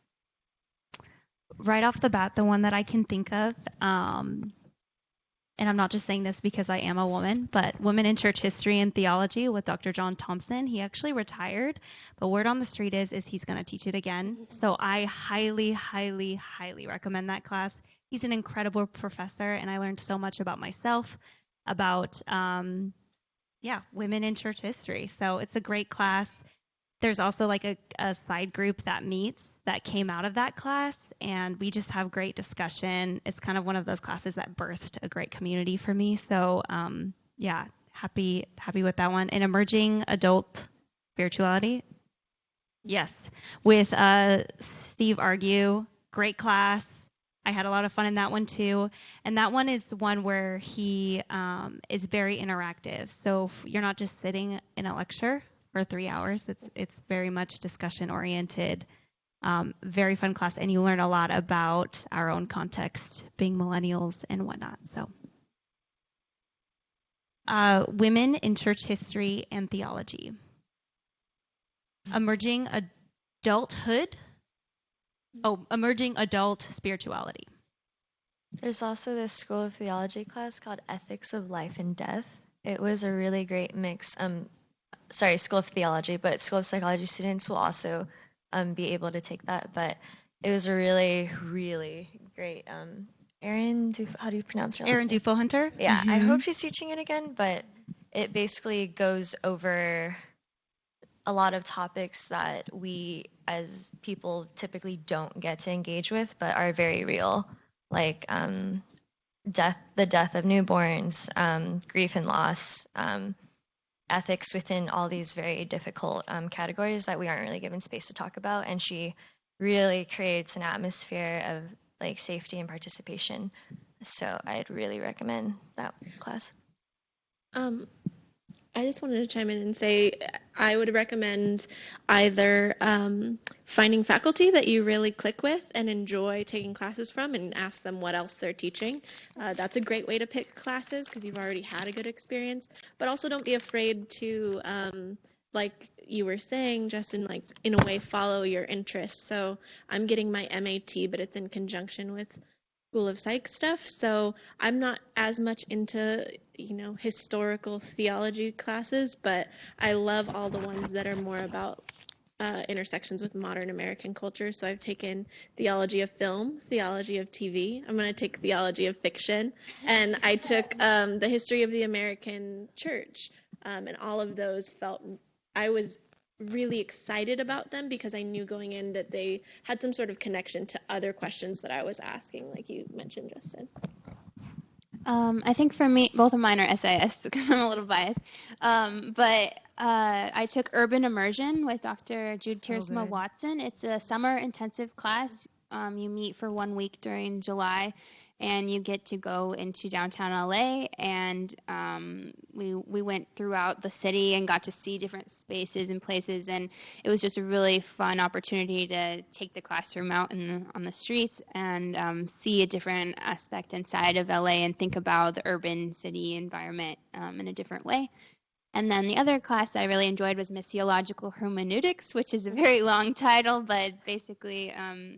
[SPEAKER 1] Right off the bat, the one that I can think of, and I'm not just saying this because I am a woman, but Women in Church History and Theology with Dr. John Thompson. He actually retired, but word on the street is he's going to teach it again. So I highly, highly, highly recommend that class. He's an incredible professor, and I learned so much about myself about women in church history. So it's a great class. There's also like a side group that meets that came out of that class, and we just have great discussion. It's kind of one of those classes that birthed a great community for me. So happy with that one. And emerging adult spirituality, yes, with Steve Argue, great class. I had a lot of fun in that one too. And that one is one where he is very interactive. So you're not just sitting in a lecture for 3 hours. It's very much discussion oriented. Very fun class, and you learn a lot about our own context, being millennials and whatnot. So, women in church history and theology, emerging adulthood. Emerging adult spirituality.
[SPEAKER 3] There's also this School of Theology class called Ethics of Life and Death. It was a really great mix. School of Theology, but School of Psychology students will also be able to take that. But it was a really, really great. Erin, how do you pronounce her last
[SPEAKER 1] Erin
[SPEAKER 3] name?
[SPEAKER 1] Dufo-Hunter?
[SPEAKER 3] Yeah, I
[SPEAKER 1] Mhm.
[SPEAKER 3] hope she's teaching it again, but it basically goes over a lot of topics that we as people typically don't get to engage with, but are very real, like the death of newborns, grief and loss, ethics within all these very difficult categories that we aren't really given space to talk about. And she really creates an atmosphere of like safety and participation. So I'd really recommend that class.
[SPEAKER 4] I just wanted to chime in and say I would recommend either finding faculty that you really click with and enjoy taking classes from and ask them what else they're teaching. That's a great way to pick classes because you've already had a good experience. But also don't be afraid to, like you were saying, Justin, like in a way follow your interests. So I'm getting my MAT, but it's in conjunction with School of Psych stuff, so I'm not as much into, historical theology classes, but I love all the ones that are more about intersections with modern American culture. So I've taken theology of film, theology of TV. I'm going to take theology of fiction, and I took the history of the American church, and all of those I was really excited about them because I knew going in that they had some sort of connection to other questions that I was asking, like you mentioned, Justin.
[SPEAKER 2] I think for me, both of mine are SIS because I'm a little biased. But I took Urban Immersion with Dr. Jude Tiersma Watson. It's a summer intensive class. You meet for 1 week during July, and you get to go into downtown LA. And we went throughout the city and got to see different spaces and places. And it was just a really fun opportunity to take the classroom out on the streets and see a different aspect inside of LA and think about the urban city environment in a different way. And then the other class I really enjoyed was Missiological Hermeneutics, which is a very long title, but basically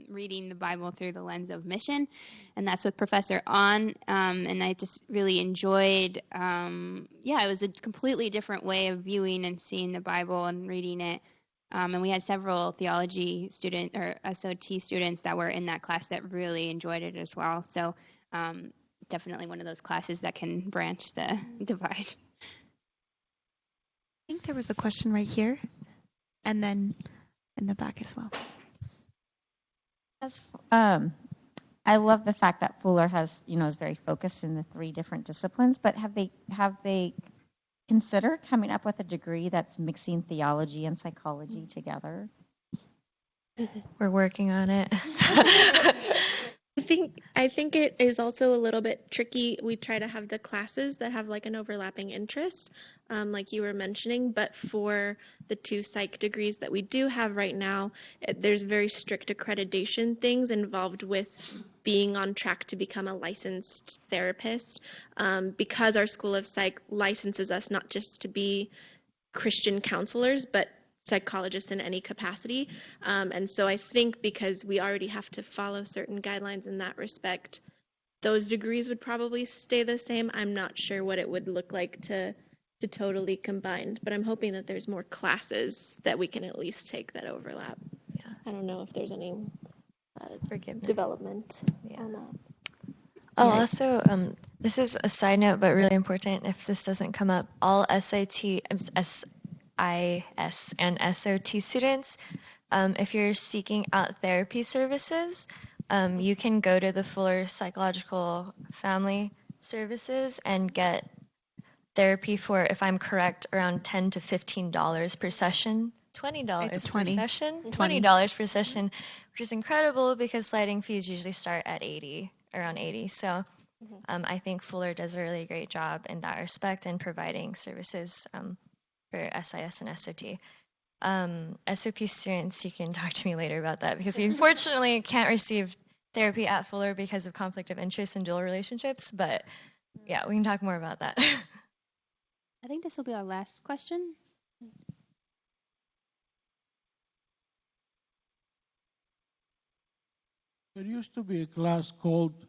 [SPEAKER 2] reading the Bible through the lens of mission. And that's with Professor On. And I just really enjoyed, it was a completely different way of viewing and seeing the Bible and reading it. And we had several theology students or SOT students that were in that class that really enjoyed it as well. So definitely one of those classes that can branch the divide.
[SPEAKER 1] I think there was a question right here, and then in the back as well.
[SPEAKER 13] I love the fact that Fuller has, is very focused in the 3 different disciplines. But have they considered coming up with a degree that's mixing theology and psychology together?
[SPEAKER 3] We're working on it.
[SPEAKER 4] I think it is also a little bit tricky. We try to have the classes that have like an overlapping interest, like you were mentioning, but for the 2 psych degrees that we do have right now, there's very strict accreditation things involved with being on track to become a licensed therapist, because our School of Psych licenses us not just to be Christian counselors, but psychologists in any capacity. And so I think because we already have to follow certain guidelines in that respect, those degrees would probably stay the same. I'm not sure what it would look like to totally combine, but I'm hoping that there's more classes that we can at least take that overlap. Yeah. I don't know if there's any development on that.
[SPEAKER 3] Oh,
[SPEAKER 1] Yeah.
[SPEAKER 3] also, this is a side note, but really important if this doesn't come up. All SIS, and SOT students, if you're seeking out therapy services, you can go to the Fuller Psychological Family Services and get therapy for, if I'm correct, around $10 to $15 per session. $20
[SPEAKER 1] It's
[SPEAKER 3] per
[SPEAKER 1] 20.
[SPEAKER 3] session?
[SPEAKER 1] 20.
[SPEAKER 3] $20 per session, which is incredible because sliding fees usually start at 80, around 80. So I think Fuller does a really great job in that respect in providing services for SIS and SOT. SOP students, you can talk to me later about that because we unfortunately can't receive therapy at Fuller because of conflict of interest and dual relationships. But yeah, we can talk more about that.
[SPEAKER 2] I think this will be our last question.
[SPEAKER 7] There used to be a class called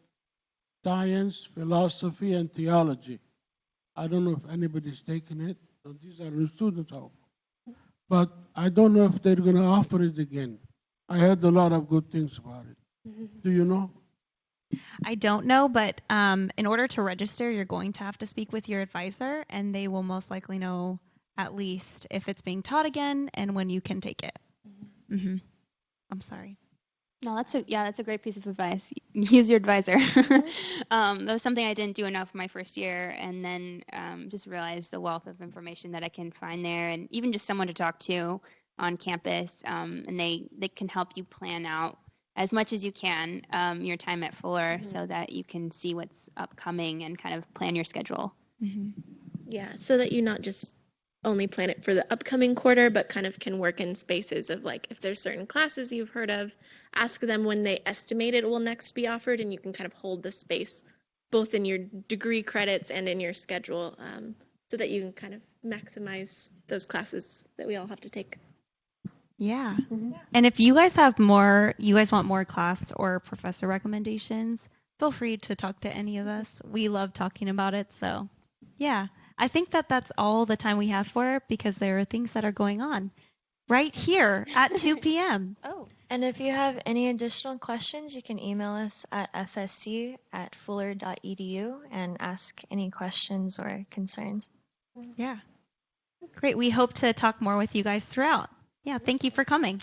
[SPEAKER 7] Science, Philosophy, and Theology. I don't know if anybody's taken it. So these are the students hope. But I don't know if they're going to offer it again. I heard a lot of good things about it. Do you know?
[SPEAKER 1] I don't know, but in order to register, you're going to have to speak with your advisor, and they will most likely know at least if it's being taught again and when you can take it. Mm-hmm. I'm sorry.
[SPEAKER 2] No, that's a great piece of advice. Use your advisor. That was something I didn't do enough my first year, and then just realized the wealth of information that I can find there, and even just someone to talk to on campus, and they can help you plan out as much as you can your time at Fuller, so that you can see what's upcoming and kind of plan your schedule.
[SPEAKER 1] Mm-hmm.
[SPEAKER 4] Yeah, so that you not just only plan it for the upcoming quarter, but kind of can work in spaces of like if there's certain classes you've heard of, ask them when they estimate it will next be offered, and you can kind of hold the space both in your degree credits and in your schedule, so that you can kind of maximize those classes that we all have to take.
[SPEAKER 1] Yeah. And if you guys want more class or professor recommendations, feel free to talk to any of us. We love talking about it. So, yeah. I think that's all the time we have for it because there are things that are going on right here at 2 p.m.
[SPEAKER 3] Oh. And if you have any additional questions, you can email us at fsc@fuller.edu and ask any questions or concerns.
[SPEAKER 1] Yeah. Great. We hope to talk more with you guys throughout. Yeah. Thank you for coming.